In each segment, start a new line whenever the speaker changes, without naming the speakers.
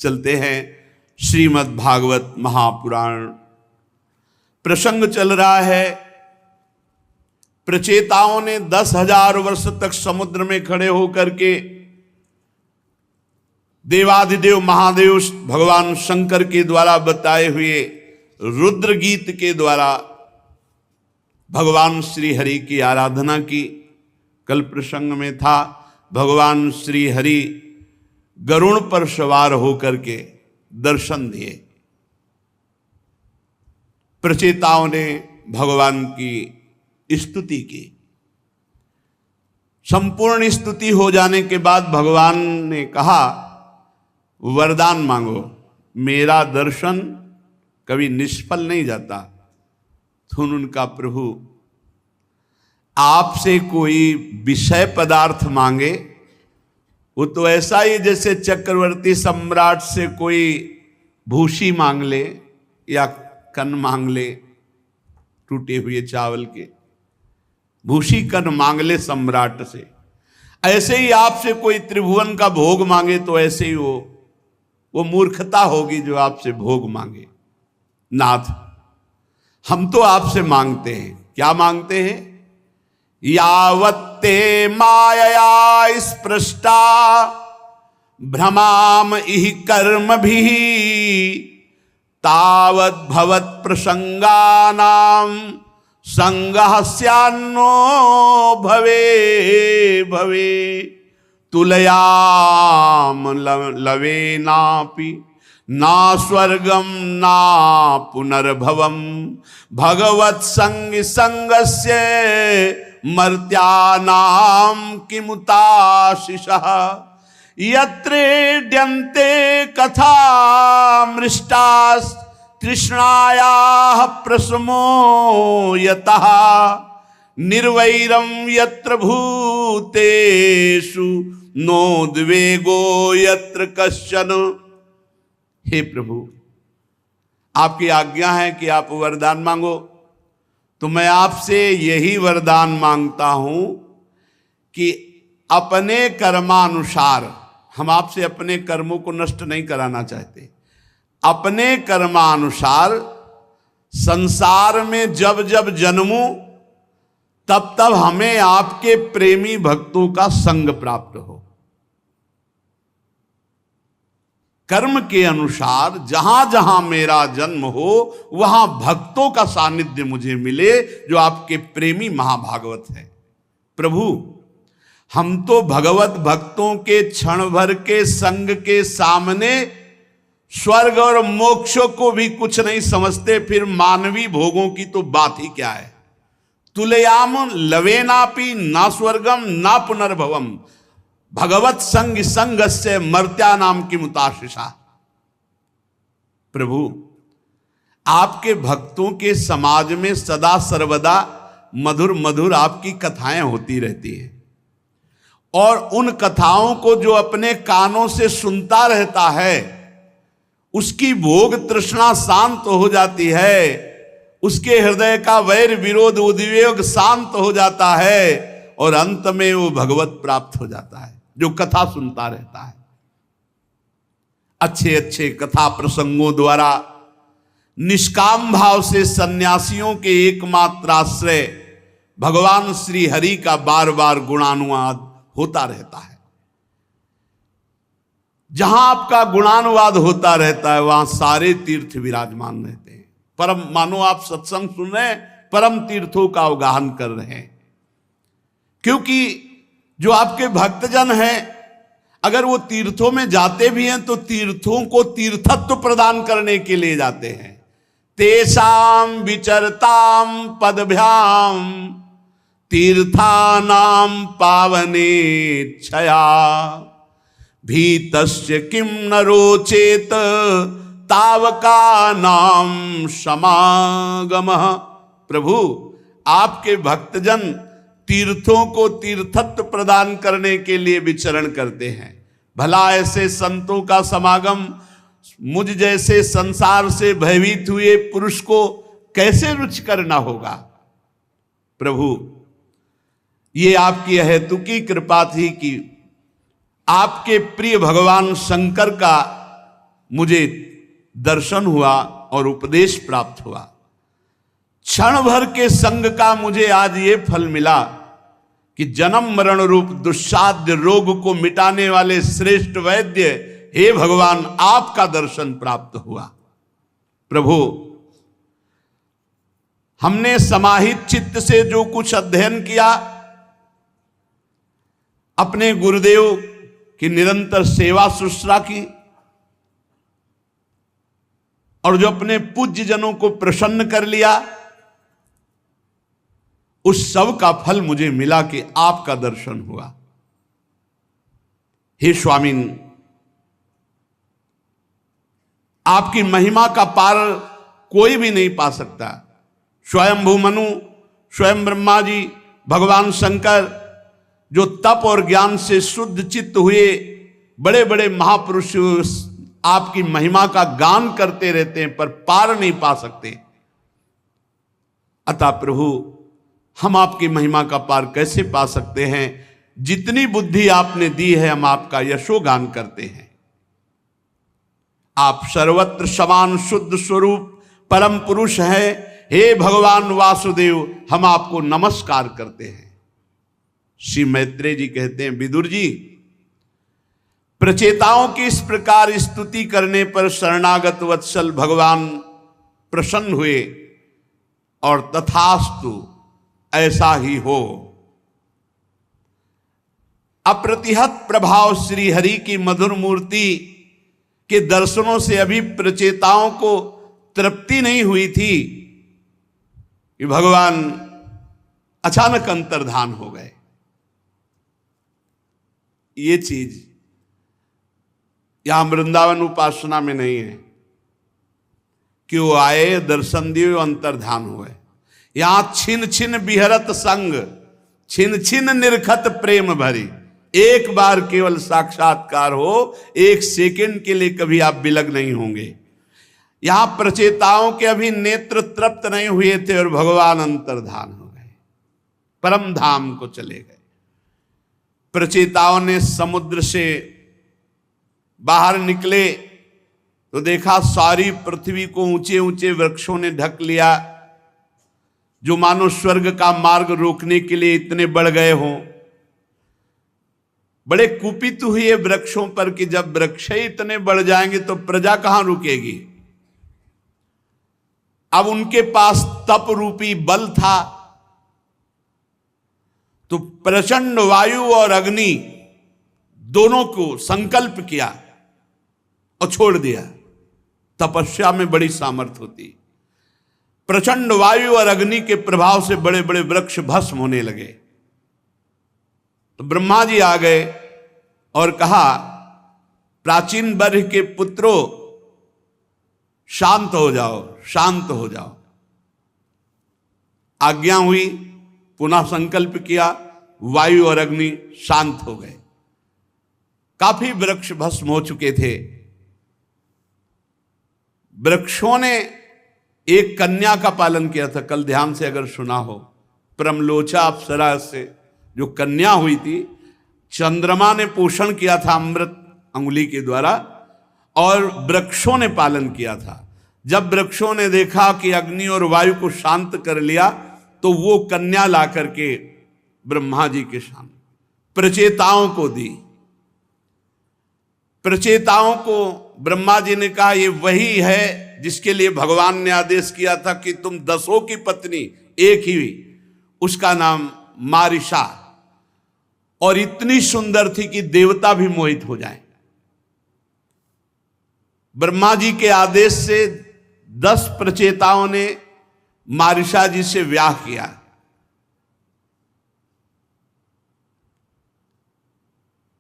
चलते हैं श्रीमद् भागवत महापुराण। प्रसंग चल रहा है, प्रचेताओं ने 10,000 वर्ष तक समुद्र में खड़े होकर के देवाधिदेव महादेव भगवान शंकर के द्वारा बताए हुए रुद्र गीत के द्वारा भगवान श्री हरि की आराधना की। कल प्रसंग में था भगवान श्री हरि गरुड़ पर सवार होकर के दर्शन दिए। प्रचेताओं ने भगवान की स्तुति की। संपूर्ण स्तुति हो जाने के बाद भगवान ने कहा, वरदान मांगो, मेरा दर्शन कभी निष्फल नहीं जाता। सुन उनका प्रभु, आपसे कोई विषय पदार्थ मांगे वो तो ऐसा ही जैसे चक्रवर्ती सम्राट से कोई भूसी मांग ले या कन मांग ले, टूटे हुए चावल के भूसी कन मांग ले सम्राट से, ऐसे ही आपसे कोई त्रिभुवन का भोग मांगे तो ऐसे ही वो मूर्खता होगी जो आपसे भोग मांगे। नाथ, हम तो आपसे मांगते हैं, क्या मांगते हैं? यावत्ते मायया स्पृष्टा भ्रमाम इहि कर्म भी तावत् भवत् प्रसंगानां संगः स्यान्नो भवे भवे तुलयाम लवेनापि ना स्वर्गम ना पुनर्भवम भगवत संग संगस्य मर्त्यानाम किमुताशिषः यत्रेड्यन्ते कथा मृष्टास् तृष्णायाः प्रशमो यतः निर्वैरं यत्र भूतेषु नोद्वेगो यत्र कश्चन। हे प्रभु, आपकी आज्ञा है कि आप वरदान मांगो, तो मैं आपसे यही वरदान मांगता हूं कि अपने कर्मानुसार, हम आपसे अपने कर्मों को नष्ट नहीं कराना चाहते, अपने कर्मानुसार संसार में जब जब जन्मूं तब तब हमें आपके प्रेमी भक्तों का संग प्राप्त हो। कर्म के अनुसार जहां जहां मेरा जन्म हो वहां भक्तों का सानिध्य मुझे मिले जो आपके प्रेमी महाभागवत है। प्रभु, हम तो भगवत भक्तों के क्षण भर के संग के सामने स्वर्ग और मोक्ष को भी कुछ नहीं समझते, फिर मानवी भोगों की तो बात ही क्या है। तुलयाम लवेनापि ना स्वर्गम ना पुनर्भवम भगवत संग संगस्य मर्त्यानाम किमुताशिषा। प्रभु, आपके भक्तों के समाज में सदा सर्वदा मधुर मधुर आपकी कथाएं होती रहती हैं, और उन कथाओं को जो अपने कानों से सुनता रहता है उसकी भोग तृष्णा शांत हो जाती है, उसके हृदय का वैर विरोध उद्वेग शांत हो जाता है, और अंत में वो भगवत प्राप्त हो जाता है जो कथा सुनता रहता है। अच्छे अच्छे कथा प्रसंगों द्वारा निष्काम भाव से सन्यासियों के एकमात्र आश्रय भगवान श्री हरि का बार बार गुणानुवाद होता रहता है। जहां आपका गुणानुवाद होता रहता है वहां सारे तीर्थ विराजमान रहते हैं। परम, मानो आप सत्संग सुन रहे हैं, परम तीर्थों का अवगाहन कर रहे हैं, क्योंकि जो आपके भक्तजन हैं अगर वो तीर्थों में जाते भी हैं तो तीर्थों को तीर्थत्व प्रदान करने के लिए जाते हैं। तेषाम विचरताम पदभ्याम तीर्थानाम पावने छया भीतस्य किम न रोचेत तावका नाम समागमः। प्रभु, आपके भक्तजन तीर्थों को तीर्थत्व प्रदान करने के लिए विचरण करते हैं। भला ऐसे संतों का समागम मुझ जैसे संसार से भयभीत हुए पुरुष को कैसे रुचिकर न होगा। प्रभु, ये आपकी अहेतुकी कृपा थी कि आपके प्रिय भगवान शंकर का मुझे दर्शन हुआ और उपदेश प्राप्त हुआ। क्षण भर के संग का मुझे आज ये फल मिला कि जन्म मरण रूप दुस्साध्य रोग को मिटाने वाले श्रेष्ठ वैद्य हे भगवान आपका दर्शन प्राप्त हुआ। प्रभु, हमने समाहित चित्त से जो कुछ अध्ययन किया, अपने गुरुदेव की निरंतर सेवा शुश्रूषा की और जो अपने पूज्य जनों को प्रसन्न कर लिया, उस सब का फल मुझे मिला कि आपका दर्शन हुआ। हे स्वामीन, आपकी महिमा का पार कोई भी नहीं पा सकता। स्वयंभू मनु, स्वयं ब्रह्मा जी, भगवान शंकर जो तप और ज्ञान से शुद्ध चित्त हुए बड़े बड़े महापुरुष आपकी महिमा का गान करते रहते हैं, पर पार नहीं पा सकते। अतः प्रभु, हम आपकी महिमा का पार कैसे पा सकते हैं? जितनी बुद्धि आपने दी है, हम आपका यशोगान करते हैं। आप सर्वत्र समान शुद्ध स्वरूप परम पुरुष हैं। हे भगवान वासुदेव, हम आपको नमस्कार करते हैं। श्री मैत्रेय जी कहते हैं, विदुर जी, प्रचेताओं की इस प्रकार स्तुति करने पर शरणागत वत्सल भगवान प्रसन्न हुए और तथास्तु ऐसा ही हो। अप्रतिहत प्रभाव श्री हरि की मधुर मूर्ति के दर्शनों से अभी प्रचेताओं को तृप्ति नहीं हुई थी कि भगवान अचानक अंतर्धान हो गए। ये चीज यहां वृंदावन उपासना में नहीं है कि वो आए, दर्शन दिए, अंतर्धान हुए। यहां छिन छिन बिहरत संग, छिन छिन निरखत प्रेम भरी। एक बार केवल साक्षात्कार हो, एक सेकंड के लिए कभी आप विलग नहीं होंगे। यहां प्रचेताओं के अभी नेत्र तृप्त नहीं हुए थे और भगवान अंतर्धान हो गए, परम धाम को चले गए। प्रचेताओं ने समुद्र से बाहर निकले तो देखा सारी पृथ्वी को ऊंचे ऊंचे वृक्षों ने ढक लिया, जो मानो स्वर्ग का मार्ग रोकने के लिए इतने बढ़ गए हों। बड़े कुपित हुए वृक्षों पर कि जब वृक्ष ही इतने बढ़ जाएंगे तो प्रजा कहां रुकेगी। अब उनके पास तप रूपी बल था, तो प्रचंड वायु और अग्नि दोनों को संकल्प किया और छोड़ दिया। तपस्या में बड़ी सामर्थ्य होती। प्रचंड वायु और अग्नि के प्रभाव से बड़े बड़े वृक्ष भस्म होने लगे। तो ब्रह्मा जी आ गए और कहा, प्राचीन वर्ष के पुत्रों, शांत हो जाओ, शांत हो जाओ। आज्ञा हुई, पुनः संकल्प किया, वायु और अग्नि शांत हो गए। काफी वृक्ष भस्म हो चुके थे। वृक्षों ने एक कन्या का पालन किया था, कल ध्यान से अगर सुना हो, प्रमलोचा अप्सरा से जो कन्या हुई थी, चंद्रमा ने पोषण किया था अमृत अंगुली के द्वारा, और वृक्षों ने पालन किया था। जब वृक्षों ने देखा कि अग्नि और वायु को शांत कर लिया, तो वो कन्या ला करके ब्रह्मा जी के सामने प्रचेताओं को दी। प्रचेताओं को ब्रह्मा जी ने कहा, ये वही है जिसके लिए भगवान ने आदेश किया था कि तुम 10 की पत्नी एक ही हुई, उसका नाम मारिशा, और इतनी सुंदर थी कि देवता भी मोहित हो जाएं। ब्रह्मा जी के आदेश से 10 प्रचेताओं ने मारिशा जी से विवाह किया।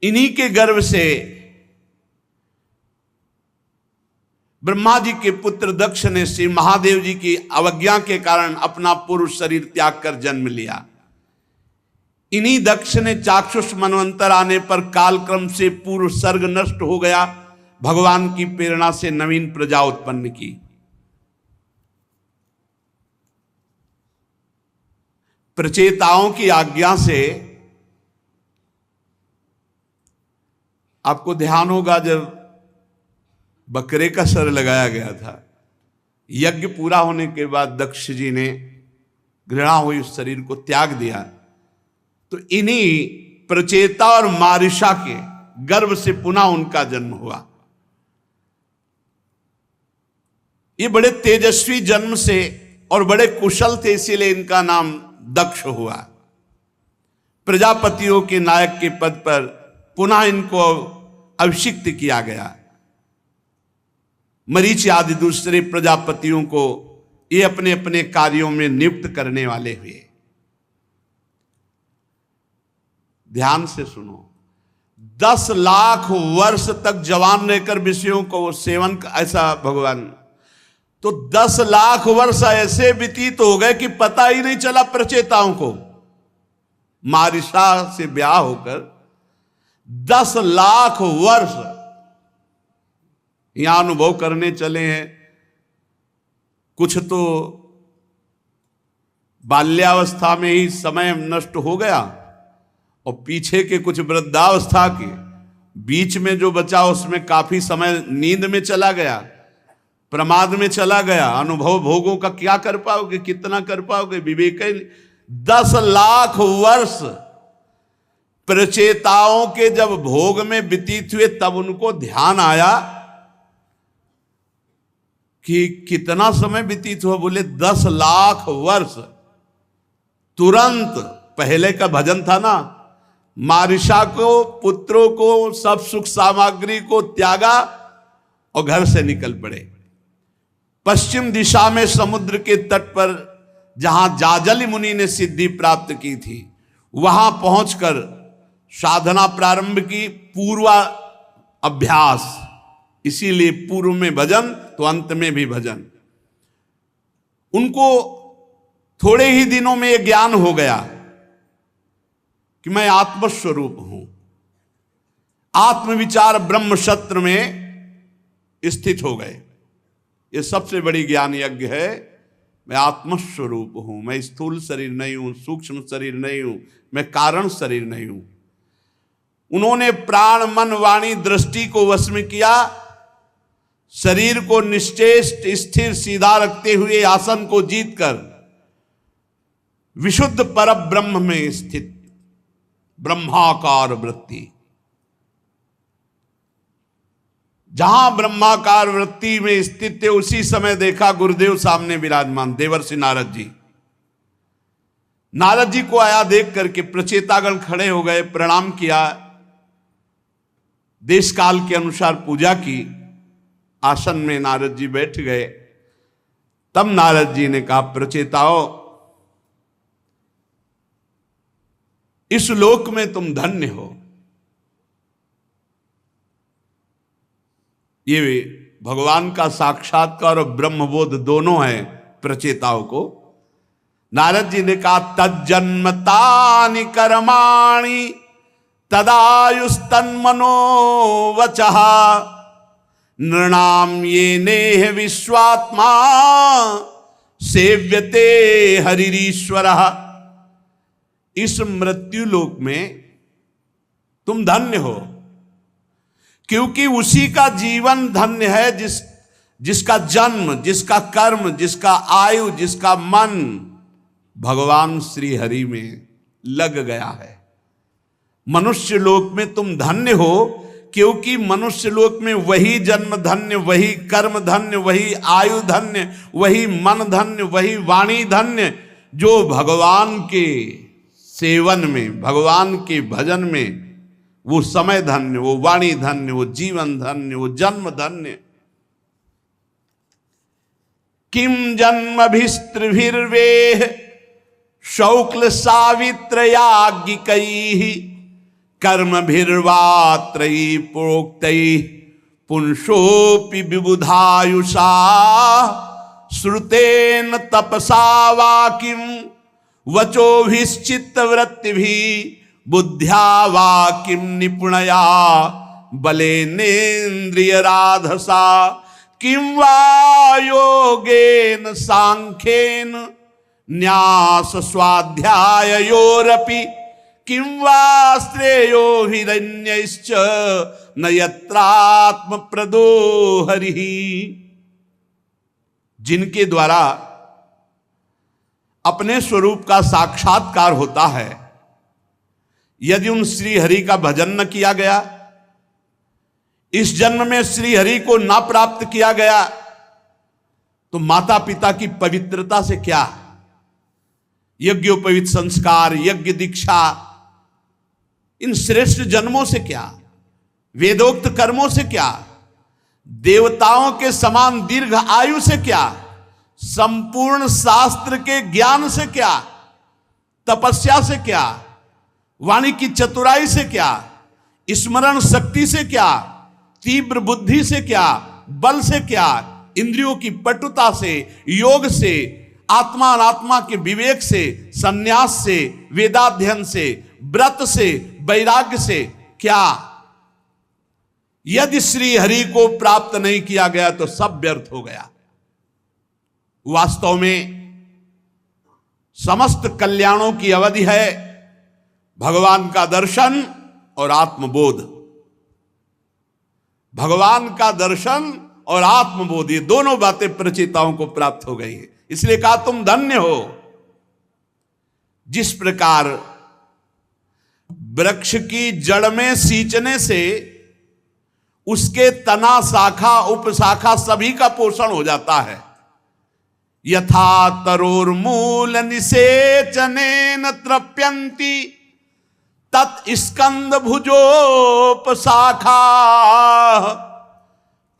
इन्हीं के गर्भ से ब्रह्मा जी के पुत्र दक्ष ने श्री महादेव जी की अवज्ञा के कारण अपना पुरुष शरीर त्याग कर जन्म लिया। इन्हीं दक्ष ने चाक्षुष मनवंतर आने पर कालक्रम से पूर्व सर्ग नष्ट हो गया, भगवान की प्रेरणा से नवीन प्रजा उत्पन्न की। प्रचेताओं की आज्ञा से आपको ध्यान होगा, जब बकरे का सर लगाया गया था। यज्ञ पूरा होने के बाद दक्ष जी ने घृणा हुई उस शरीर को त्याग दिया। तो इन्हीं प्रचेता और मारिशा के गर्भ से पुनः उनका जन्म हुआ। ये बड़े तेजस्वी जन्म से और बड़े कुशल थे, इसीलिए इनका नाम दक्ष हुआ। प्रजापतियों के नायक के पद पर पुनः इनको अभिषिक्त किया गया। मरीचि आदि दूसरे प्रजापतियों को ये अपने अपने कार्यों में नियुक्त करने वाले हुए। ध्यान से सुनो, 10 लाख वर्ष तक जवान रहकर विषयों को सेवन, ऐसा भगवान, तो 10 लाख वर्ष ऐसे व्यतीत हो गए कि पता ही नहीं चला प्रचेताओं को। मारिशा से ब्याह होकर 10 लाख वर्ष यहां अनुभव करने चले हैं। कुछ तो बाल्यावस्था में ही समय नष्ट हो गया, और पीछे के कुछ वृद्धावस्था के बीच में जो बचा उसमें काफी समय नींद में चला गया, प्रमाद में चला गया। अनुभव भोगों का क्या कर पाओगे, कितना कर पाओगे, विवेक। 10 लाख वर्ष प्रचेताओं के जब भोग में व्यतीत हुए, तब उनको ध्यान आया कि कितना समय व्यतीत हुआ। बोले 10 लाख वर्ष। तुरंत, पहले का भजन था ना, मारिशा को, पुत्रों को, सब सुख सामग्री को त्यागा और घर से निकल पड़े। पश्चिम दिशा में समुद्र के तट पर जहां जाजली मुनि ने सिद्धि प्राप्त की थी, वहां पहुंचकर साधना प्रारंभ की। पूर्व अभ्यास, इसीलिए पूर्व में भजन तो अंत में भी भजन। उनको थोड़े ही दिनों में यह ज्ञान हो गया कि मैं आत्मस्वरूप हूं। आत्मविचार ब्रह्म शस्त्र में स्थित हो गए। यह सबसे बड़ी ज्ञान यज्ञ है। मैं आत्मस्वरूप हूं, मैं स्थूल शरीर नहीं हूं, सूक्ष्म शरीर नहीं हूं, मैं कारण शरीर नहीं हूं। उन्होंने प्राण, मन, वाणी, दृष्टि को वश में किया। शरीर को निश्चेष्ट, स्थिर, सीधा रखते हुए आसन को जीतकर विशुद्ध पर ब्रह्म में स्थित ब्रह्माकार वृत्ति। जहां ब्रह्माकार वृत्ति में स्थित थे, उसी समय देखा गुरुदेव सामने विराजमान, देवर्षि नारद जी। नारद जी को आया देख करके प्रचेतागण खड़े हो गए, प्रणाम किया, देश काल के अनुसार पूजा की। आसन में नारद जी बैठ गए। तब नारद जी ने कहा, प्रचेताओ, इस लोक में तुम धन्य हो। ये भगवान का साक्षात्कार और ब्रह्मबोध दोनों है प्रचेताओं को। नारद जी ने कहा, तज्जन्मतानि कर्माणि तदायुस्तन्मनो वचः नृणाम ये नेह विश्वात्मा सेव्यते हरिरीश्वरः। इस मृत्यु लोक में तुम धन्य हो, क्योंकि उसी का जीवन धन्य है जिसका जन्म, जिसका कर्म, जिसका आयु, जिसका मन भगवान श्री हरि में लग गया है। मनुष्य लोक में तुम धन्य हो, क्योंकि मनुष्य लोक में वही जन्म धन्य, वही कर्म धन्य, वही आयु धन्य, वही मन धन्य, वही वाणी धन्य, जो भगवान के सेवन में, भगवान के भजन में वो समय धन्य, वो वाणी धन्य, वो जीवन धन्य, वो जन्म धन्य। किम जन्मभिस्त्रिभिर्वेह शौक्ल सावित्रयाज्ञिकैः कर्मभिर्वात्रैः प्रोक्तैः पुंसोऽपि विबुधायुषा श्रुतेन तपसा वा किं वचोभिश्चित्तवृत्तिभिः बुद्ध्या वा किं निपुणया बलेनेन्द्रियराधसा किं वा योगेन सांख्येन न्यास स्वाध्याययोरपि किं वा श्रेयो हिरण्यश्च न यत्रात्म प्रदो हरि। जिनके द्वारा अपने स्वरूप का साक्षात्कार होता है, यदि उन श्री हरि का भजन न किया गया, इस जन्म में श्री हरि को ना प्राप्त किया गया, तो माता पिता की पवित्रता से क्या, यज्ञोपवीत संस्कार, यज्ञ दीक्षा, इन श्रेष्ठ जन्मों से क्या, वेदोक्त कर्मों से क्या, देवताओं के समान दीर्घ आयु से क्या, संपूर्ण शास्त्र के ज्ञान से क्या, तपस्या से क्या, वाणी की चतुराई से क्या, स्मरण शक्ति से क्या, तीव्र बुद्धि से क्या, बल से क्या, इंद्रियों की पटुता से, योग से, आत्मा अनात्मा के विवेक से, संन्यास से, वेदाध्ययन से, व्रत से, वैराग्य से क्या। यदि श्री हरि को प्राप्त नहीं किया गया तो सब व्यर्थ हो गया। वास्तव में समस्त कल्याणों की अवधि है भगवान का दर्शन और आत्मबोध। भगवान का दर्शन और आत्मबोध, ये दोनों बातें प्रचेताओं को प्राप्त हो गई है। इसलिए कहा तुम धन्य हो। जिस प्रकार वृक्ष की जड़ में सींचने से उसके तना, शाखा, उपशाखा सभी का पोषण हो जाता है, यथा तरोर्मूल निसेचनेन तृप्यन्ति तत् स्कंद भुजोपशाखा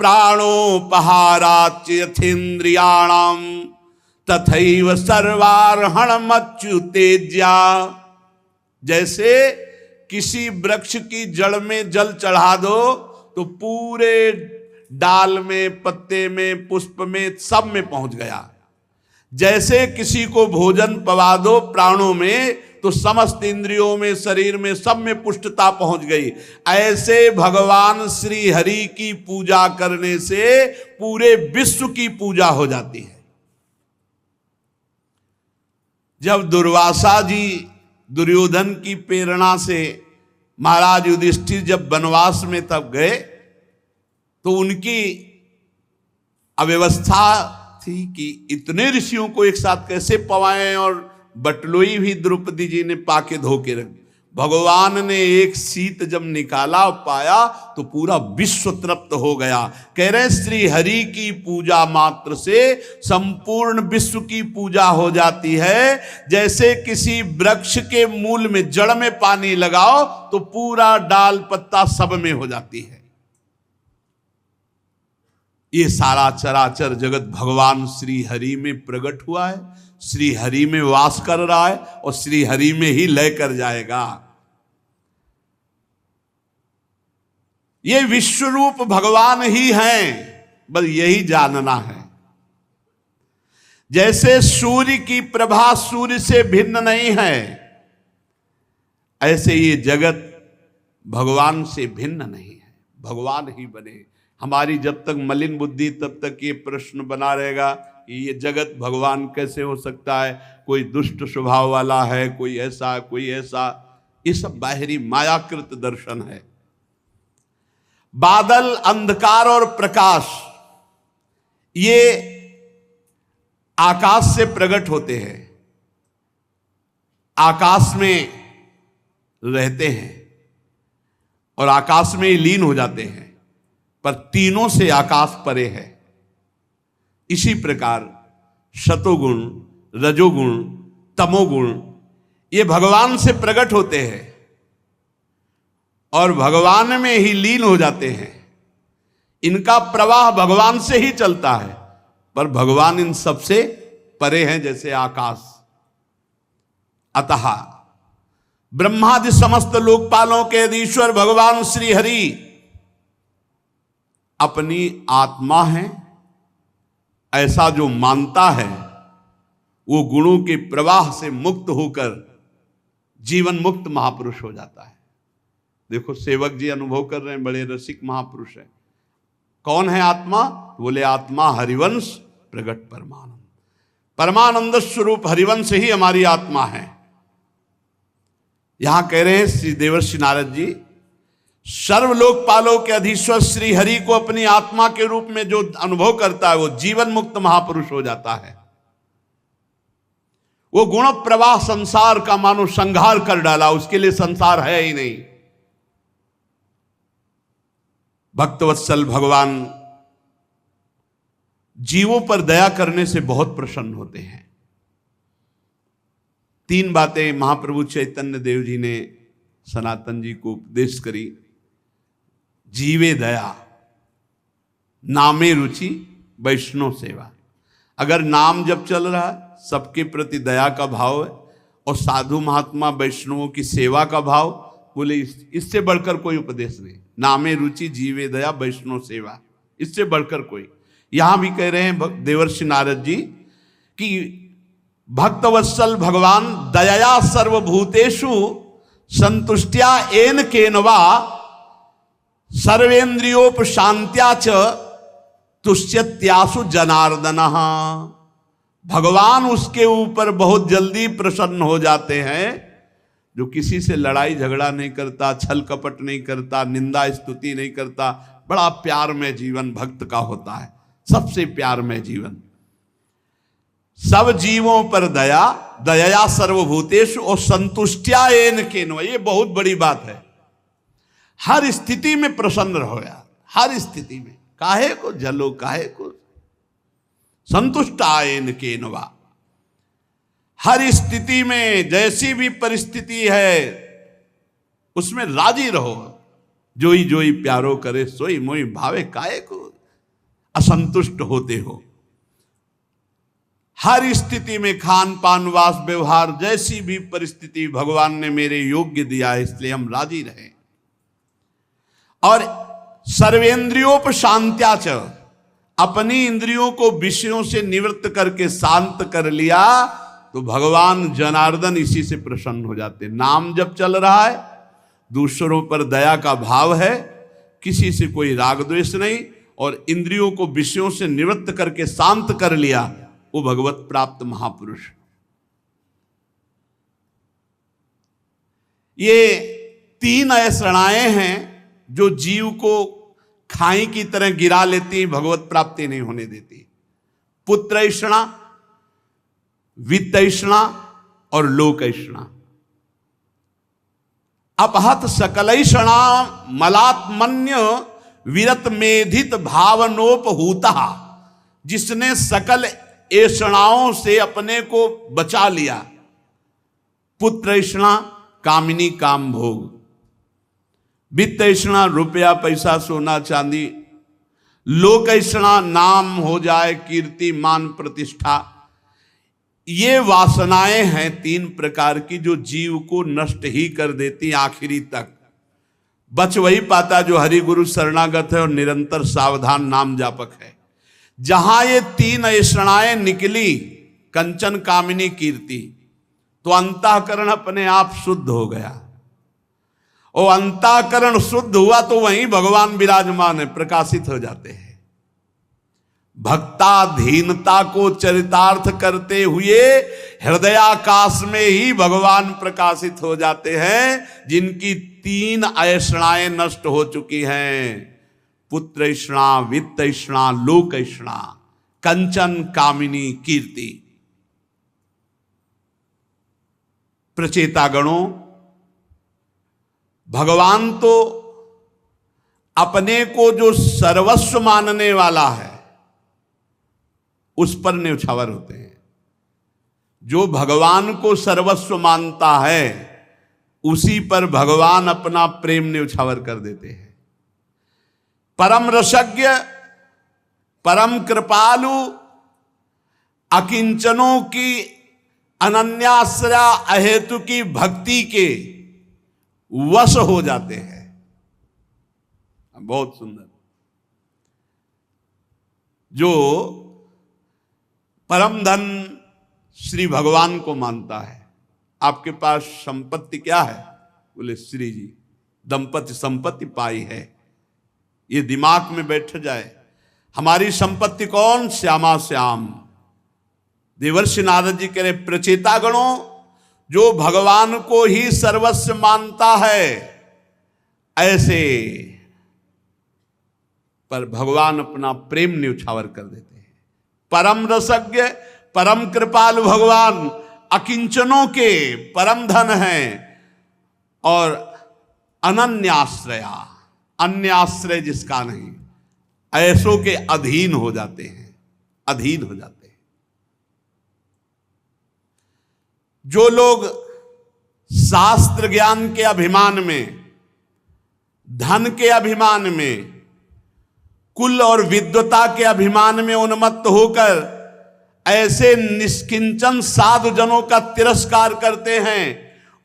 प्राणोपहाराच यथेन्द्रियाणाम तथैव सर्वार्हणमच्युतेज्या। जैसे किसी वृक्ष की जड़ में जल चढ़ा दो तो पूरे डाल में, पत्ते में, पुष्प में, सब में पहुंच गया। जैसे किसी को भोजन पवा दो प्राणों में तो समस्त इंद्रियों में, शरीर में, सब में पुष्टता पहुंच गई। ऐसे भगवान श्री हरि की पूजा करने से पूरे विश्व की पूजा हो जाती है। जब दुर्वासा जी दुर्योधन की प्रेरणा से महाराज युधिष्ठिर जब वनवास में तब गए तो उनकी अव्यवस्था थी कि इतने ऋषियों को एक साथ कैसे पवाएं, और बटलोई भी द्रौपदी जी ने पाके धो के रख। भगवान ने एक शीत जब निकाला और पाया तो पूरा विश्व तृप्त हो गया। कह रहे श्री हरि की पूजा मात्र से संपूर्ण विश्व की पूजा हो जाती है। जैसे किसी वृक्ष के मूल में, जड़ में पानी लगाओ तो पूरा डाल पत्ता सब में हो जाती है। ये सारा चराचर जगत भगवान श्री हरि में प्रकट हुआ है, श्री हरि में वास कर रहा है और श्री हरि में ही लय कर जाएगा। ये विश्व रूप भगवान ही हैं, बस यही जानना है। जैसे सूर्य की प्रभा सूर्य से भिन्न नहीं है, ऐसे ये जगत भगवान से भिन्न नहीं है। भगवान ही बने। हमारी जब तक मलिन बुद्धि तब तक ये प्रश्न बना रहेगा कि ये जगत भगवान कैसे हो सकता है, कोई दुष्ट स्वभाव वाला है, कोई ऐसा, कोई ऐसा। ये सब बाहरी मायाकृत दर्शन है। बादल, अंधकार और प्रकाश ये आकाश से प्रकट होते हैं, आकाश में रहते हैं और आकाश में ही लीन हो जाते हैं, पर तीनों से आकाश परे है। इसी प्रकार सतोगुण, रजोगुण, तमोगुण ये भगवान से प्रकट होते हैं और भगवान में ही लीन हो जाते हैं। इनका प्रवाह भगवान से ही चलता है, पर भगवान इन सबसे परे हैं, जैसे आकाश। अतः ब्रह्मादि समस्त लोकपालों के ईश्वर भगवान श्री हरि अपनी आत्मा है, ऐसा जो मानता है वो गुणों के प्रवाह से मुक्त होकर जीवन मुक्त महापुरुष हो जाता है। देखो सेवक जी अनुभव कर रहे हैं, बड़े रसिक महापुरुष हैं। कौन है आत्मा? बोले आत्मा हरिवंश प्रगट परमानंद। परमानंद स्वरूप हरिवंश ही हमारी आत्मा है। यहां कह रहे हैं श्री देवर्षि नारद जी, सर्वलोकपालों के अधीश्वर श्री हरि को अपनी आत्मा के रूप में जो अनुभव करता है वो जीवन मुक्त महापुरुष हो जाता है। वो गुण प्रवाह संसार का मानो संहार कर डाला, उसके लिए संसार है ही नहीं। भक्तवत्सल भगवान जीवों पर दया करने से बहुत प्रसन्न होते हैं। 3 बातें महाप्रभु चैतन्य देव जी ने सनातन जी को उपदेश करी। जीवे दया, नामे रुचि, वैष्णव सेवा। अगर नाम जब चल रहा है, सबके प्रति दया का भाव है और साधु महात्मा वैष्णवों की सेवा का भाव, बोले इससे बढ़कर कोई उपदेश नहीं। नामे रुचि, जीवे दया, वैष्णव सेवा, इससे बढ़कर कोई। यहां भी कह रहे हैं देवर्षि नारद जी कि भक्तवत्सल भगवान दया सर्वभूतेषु संतुष्टिया एन केनवा सर्वेन्द्रियोपशांत्या च तुष्यत्यासु जनार्दन। भगवान उसके ऊपर बहुत जल्दी प्रसन्न हो जाते हैं जो किसी से लड़ाई झगड़ा नहीं करता, छल कपट नहीं करता, निंदा स्तुति नहीं करता। बड़ा प्यार में जीवन भक्त का होता है, सबसे प्यार में जीवन। सब जीवों पर दया, दया सर्वभूतेषु और संतुष्टिया एन केनवा, ये बहुत बड़ी बात है। हर स्थिति में प्रसन्न रहो यार, हर स्थिति में, काहे को जलो, काहे को संतुष्टायन केनवा। हर स्थिति में जैसी भी परिस्थिति है उसमें राजी रहो। जोई जोई प्यारो करे सोई मोई भावे, काहे को असंतुष्ट होते हो। हर स्थिति में खान पान वास व्यवहार, जैसी भी परिस्थिति भगवान ने मेरे योग्य दिया है, इसलिए हम राजी रहे। और सर्वेंद्रियोपशांत्याच, अपनी इंद्रियों को विषयों से निवृत्त करके शांत कर लिया तो भगवान जनार्दन इसी से प्रसन्न हो जाते। नाम जब चल रहा है, दूसरों पर दया का भाव है, किसी से कोई राग द्वेष नहीं, और इंद्रियों को विषयों से निवृत्त करके शांत कर लिया, वो भगवत प्राप्त महापुरुष। ये 3 ऐसणाएं हैं जो जीव को खाई की तरह गिरा लेती, भगवत प्राप्ति नहीं होने देती। पुत्रैषणा, वित्तैषणा और लोकैषणा। अपहत सकलैषणा मलात्मन्य विरत मेधित भावनोपहूता, जिसने सकल ऐषणाओं से अपने को बचा लिया। पुत्रैषणा, कामिनी काम भोग। वित्तैषणा, रुपया पैसा सोना चांदी। लोकैषणा, नाम हो जाए, कीर्ति मान प्रतिष्ठा। ये वासनाएं हैं 3 प्रकार की जो जीव को नष्ट ही कर देती आखिरी तक। बच वही पाता जो हरि गुरु शरणागत है और निरंतर सावधान नाम जापक है। जहां ये 3 ऐषणाएं निकली, कंचन कामिनी कीर्ति, तो अंतःकरण अपने आप शुद्ध हो गया। और अंतःकरण शुद्ध हुआ तो वहीं भगवान विराजमान है, प्रकाशित हो जाते हैं। भक्ताधीनता को चरितार्थ करते हुए हृदयाकाश में ही भगवान प्रकाशित हो जाते हैं, जिनकी 3 ऐषणाएं नष्ट हो चुकी हैं। पुत्रैषणा, वित्तैषणा, लोकैषणा, कंचन कामिनी कीर्ति। प्रचेतागणों, भगवान तो अपने को जो सर्वस्व मानने वाला है उस पर न्यौछावर होते हैं। जो भगवान को सर्वस्व मानता है उसी पर भगवान अपना प्रेम न्यौछावर कर देते हैं। परम रसज्ञ, परम कृपालु, अकिंचनों की अनन्याश्रया अहेतु की भक्ति के वश हो जाते हैं। बहुत सुंदर। जो परम धन श्री भगवान को मानता है। आपके पास संपत्ति क्या है? बोले श्री जी दंपति संपत्ति पाई है। ये दिमाग में बैठ जाए। हमारी संपत्ति कौन? श्यामा श्याम। देवर्षि नारद जी कह रहे प्रचेतागणों, जो भगवान को ही सर्वस्व मानता है, ऐसे पर भगवान अपना प्रेम न्यौछावर कर देते हैं। परम रसज्ञ, परम कृपालु भगवान अकिंचनों के परम धन हैं और अनन्याश्रया, अन्य आश्रय जिसका नहीं, ऐसों के अधीन हो जाते हैं, अधीन हो जाते हैं। जो लोग शास्त्र ज्ञान के अभिमान में, धन के अभिमान में, कुल और विद्वता के अभिमान में उन्मत्त होकर ऐसे निष्किंचन साधु जनों का तिरस्कार करते हैं,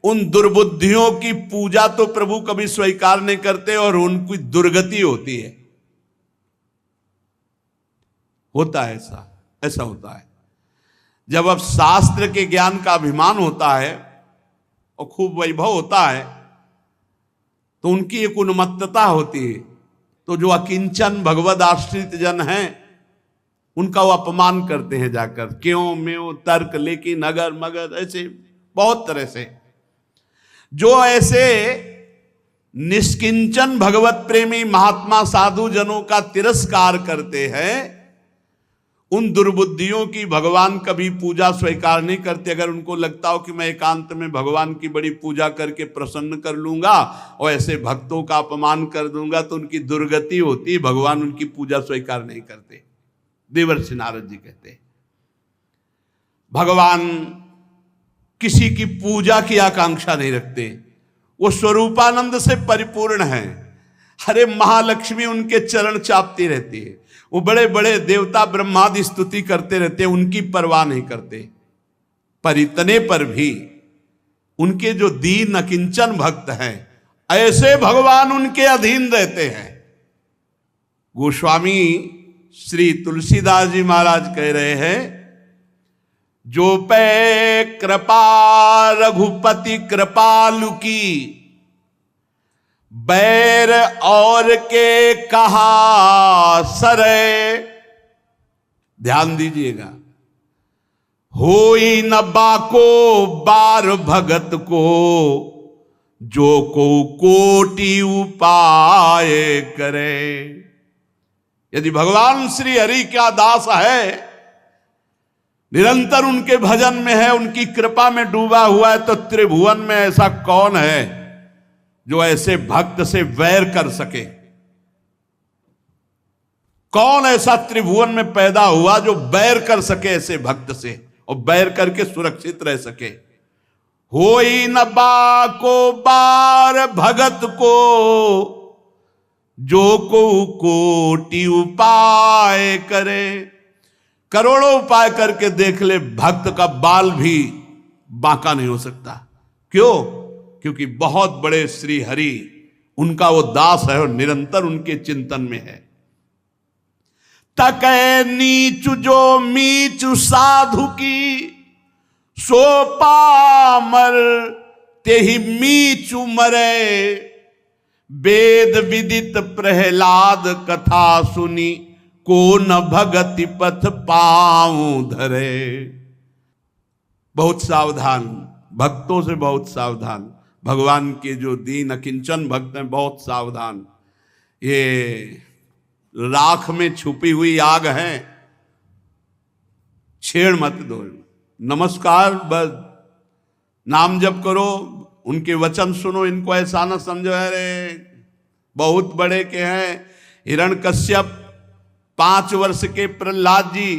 उन दुर्बुद्धियों की पूजा तो प्रभु कभी स्वीकार नहीं करते और उनकी दुर्गति होती है। होता है ऐसा होता है। जब अब शास्त्र के ज्ञान का अभिमान होता है और खूब वैभव होता है तो उनकी एक उन्मत्तता होती है। तो जो अकिंचन भगवद आश्रित जन हैं उनका वो अपमान करते हैं जाकर, क्यों म्यों तर्क, लेकिन, अगर, मगर, ऐसे बहुत तरह से। जो ऐसे निष्किंचन भगवत प्रेमी महात्मा साधु जनों का तिरस्कार करते हैं, उन दुर्बुद्धियों की भगवान कभी पूजा स्वीकार नहीं करते। अगर उनको लगता हो कि मैं एकांत में भगवान की बड़ी पूजा करके प्रसन्न कर लूंगा और ऐसे भक्तों का अपमान कर दूंगा तो उनकी दुर्गति होती, भगवान उनकी पूजा स्वीकार नहीं करते। देवर्षि नारद जी कहते हैं भगवान किसी की पूजा की आकांक्षा नहीं रखते, वो स्वरूपानंद से परिपूर्ण है। अरे महालक्ष्मी उनके चरण चापती रहती है, वो बड़े बड़े देवता ब्रह्मादि स्तुति करते रहते हैं, उनकी परवाह नहीं करते। पर इतने पर भी उनके जो दीन अकिंचन भक्त हैं, ऐसे भगवान उनके अधीन रहते हैं। गोस्वामी श्री तुलसीदास जी महाराज कह रहे हैं, जो पे कृपा रघुपति कृपालु की, बैर और के कहा सरे। ध्यान दीजिएगा, होई न बाको बार भगत को, जो को कोटि उपाय करे। यदि भगवान श्री हरि का दास है, निरंतर उनके भजन में है, उनकी कृपा में डूबा हुआ है, तो त्रिभुवन में ऐसा कौन है जो ऐसे भक्त से वैर कर सके? कौन ऐसा त्रिभुवन में पैदा हुआ जो बैर कर सके ऐसे भक्त से और बैर करके सुरक्षित रह सके? होई न बाको बार भगत को, जो को कोटि उपाय करे। करोड़ों उपाय करके देख ले, भक्त का बाल भी बांका नहीं हो सकता। क्यों? क्योंकि बहुत बड़े श्री हरि उनका वो दास है और निरंतर उनके चिंतन में है। तकै नीचु जो मीचु साधु की, सो पामर तेहि मीचु मरे। वेद विदित प्रहलाद कथा सुनी, को न भगति पथ पाऊं धरे। बहुत सावधान, भक्तों से बहुत सावधान। भगवान के जो दीन अकिंचन भक्त हैं, बहुत सावधान। ये राख में छुपी हुई आग है, छेड़ मत दो। नमस्कार, बस नाम जप करो, उनके वचन सुनो, इनको ऐसा ना समझो अरे बहुत बड़े के हैं। हिरण्यकश्यप 5 वर्ष के प्रहलाद जी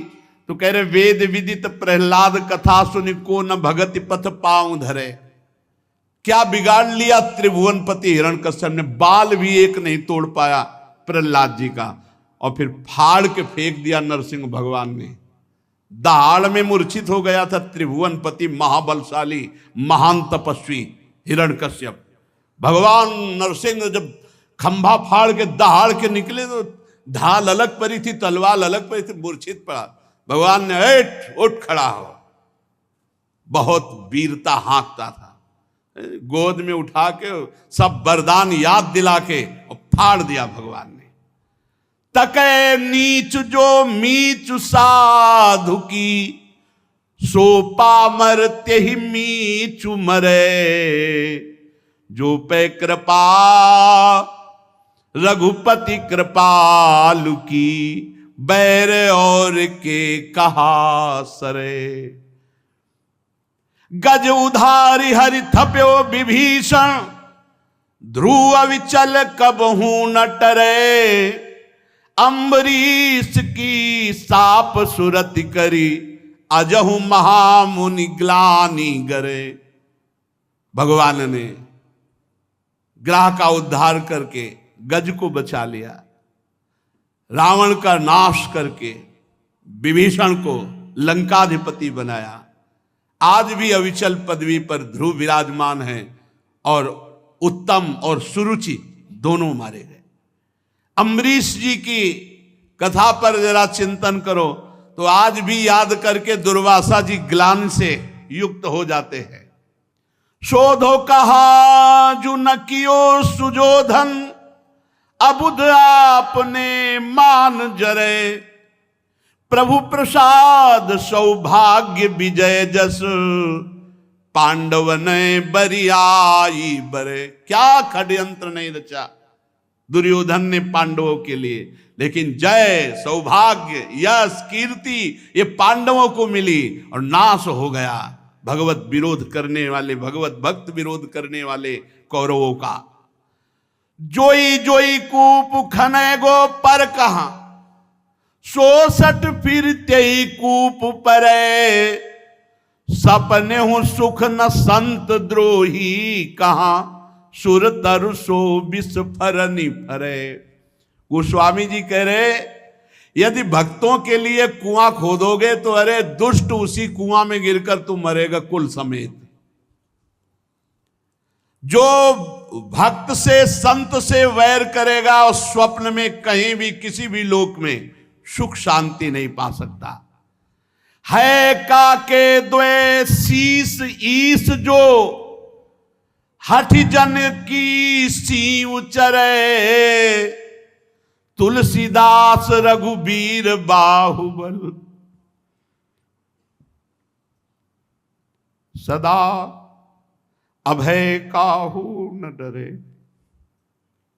तो कह रहे वेद विदित प्रहलाद कथा सुनि, को न भगति पथ पाऊं धरे। क्या बिगाड़ लिया त्रिभुवनपति हिरण्यकश्यप ने? बाल भी एक नहीं तोड़ पाया प्रहलाद जी का, और फिर फाड़ के फेंक दिया नरसिंह भगवान ने। दहाड़ में मूर्छित हो गया था त्रिभुवनपति, महाबलशाली, महान तपस्वी हिरण्यकश्यप। भगवान नरसिंह जब खंभा फाड़ के दहाड़ के निकले तो ढाल अलग पड़ी थी, तलवार अलग पड़ी थी, मूर्छित पड़ा। भगवान ने उठ खड़ा हो, बहुत वीरता हाँकता था, गोद में उठा के सब वरदान याद दिला के और फाड़ दिया भगवान ने। तकै नीच जो मीच साधु की, सो पामर तेहि मीचु मरे। जो पे कृपा रघुपति कृपालु की, बैर और के कहा सरे। गज उधारी हरि थप्यो विभीषण, ध्रुव विचल कबहू न टरे। अम्बरीश की साप सुरति करी, अजहु महामुनि ग्लानि गरे। भगवान ने ग्रह का उद्धार करके गज को बचा लिया, रावण का नाश करके विभीषण को लंकाधिपति बनाया। आज भी अविचल पदवी पर ध्रुव विराजमान है और उत्तम और सुरुचि दोनों मारे गए। अम्बरीश जी की कथा पर जरा चिंतन करो तो आज भी याद करके दुर्वासा जी ग्लानि से युक्त हो जाते हैं। शोधो कहा जो न कियो सुजोधन, अबुध आपने मान जरे। प्रभु प्रसाद सौभाग्य विजय जस, पांडव ने बरियाई बरे। क्या षड्यंत्र नहीं रचा दुर्योधन ने पांडवों के लिए, लेकिन जय सौभाग्य यश कीर्ति ये पांडवों को मिली और नाश हो गया भगवत विरोध करने वाले, भगवत भक्त विरोध करने वाले कौरवों का। जोई जोई कूप खने गो पर कहा, 66 फिर तेई कूप परे। सपने हूं सुख न संत द्रोही, कहा सुर तरु सो विस्फरनी फरे। गोस्वामी जी कह रहे यदि भक्तों के लिए कुआं खोदोगे तो अरे दुष्ट उसी कुआं में गिरकर तू मरेगा कुल समेत। जो भक्त से संत से वैर करेगा और स्वप्न में कहीं भी किसी भी लोक में सुख शांति नहीं पा सकता। है काके द्वे शीस ईस, जो हठ जन की सी उचरे। तुलसीदास रघुबीर बाहुबल, सदा अभय काहू न डरे।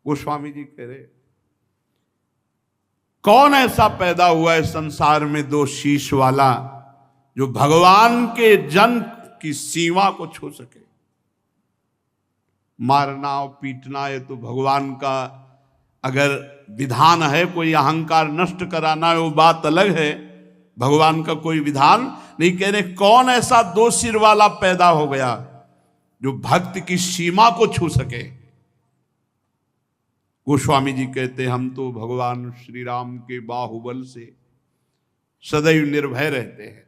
गोस्वामी जी कह रहे कौन ऐसा पैदा हुआ है संसार में दो शीश वाला, जो भगवान के जन की सीमा को छू सके। मारना और पीटना ये तो भगवान का अगर विधान है, कोई अहंकार नष्ट कराना है वो बात अलग है, भगवान का कोई विधान नहीं। कह रहे कौन ऐसा दो सिर वाला पैदा हो गया जो भक्त की सीमा को छू सके। गोस्वामी जी कहते हम तो भगवान श्री राम के बाहुबल से सदैव निर्भय रहते हैं।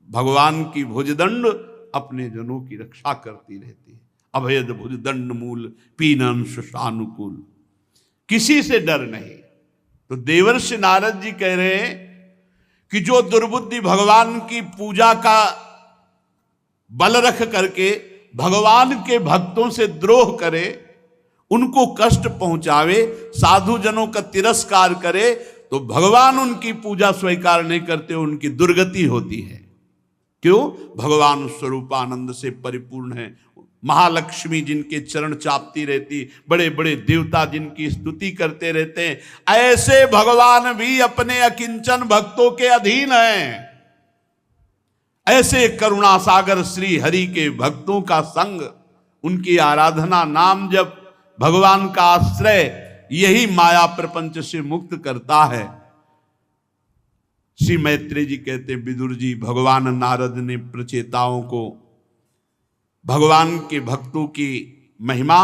भगवान की भुजदंड अपने जनों की रक्षा करती रहती है। अभयद भुजदंड मूल पीनन सुषानुकूल, किसी से डर नहीं। तो देवर्षि नारद जी कह रहे हैं कि जो दुर्बुद्धि भगवान की पूजा का बल रख करके भगवान के भक्तों से द्रोह करे, उनको कष्ट पहुंचावे, साधु जनों का तिरस्कार करे, तो भगवान उनकी पूजा स्वीकार नहीं करते, उनकी दुर्गति होती है। क्यों? भगवान स्वरूपानंद से परिपूर्ण है। महालक्ष्मी जिनके चरण चापती रहती, बड़े बड़े देवता जिनकी स्तुति करते रहते हैं, ऐसे भगवान भी अपने अकिंचन भक्तों के अधीन हैं। ऐसे करुणा सागर श्री हरि के भक्तों का संग, उनकी आराधना, नाम जप, भगवान का आश्रय, यही माया प्रपंच से मुक्त करता है। श्री मैत्रेय जी कहते हैं विदुर जी, भगवान नारद ने प्रचेताओं को भगवान के भक्तों की महिमा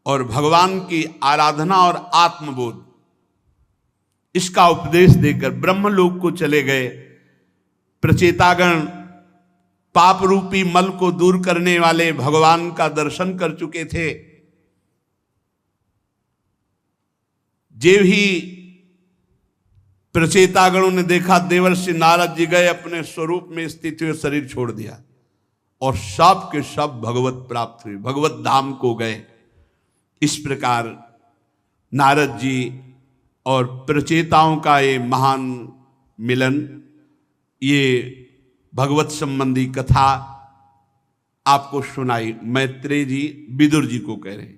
और भगवान की आराधना और आत्मबोध इसका उपदेश देकर ब्रह्मलोक को चले गए। प्रचेतागण पाप रूपी मल को दूर करने वाले भगवान का दर्शन कर चुके थे। जेव ही प्रचेतागणों ने देखा देवर्षि नारद जी गए, अपने स्वरूप में स्थित हुए शरीर छोड़ दिया और सब के सब भगवत प्राप्त हुए, भगवत धाम को गए। इस प्रकार नारद जी और प्रचेताओं का ये महान मिलन, ये भगवत संबंधी कथा आपको सुनाई। मैत्रेय जी विदुर जी को कह रहे।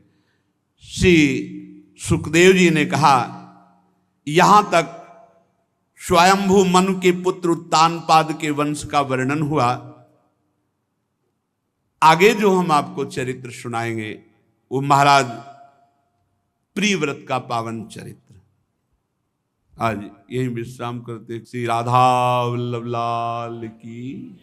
श्री सुखदेव जी ने कहा, यहां तक स्वयंभू मनु के पुत्र उत्तानपाद के वंश का वर्णन हुआ। आगे जो हम आपको चरित्र सुनाएंगे वो महाराज प्रियव्रत का पावन चरित्र। आज यही विश्राम करते। श्री राधा वल्लभ लाल की।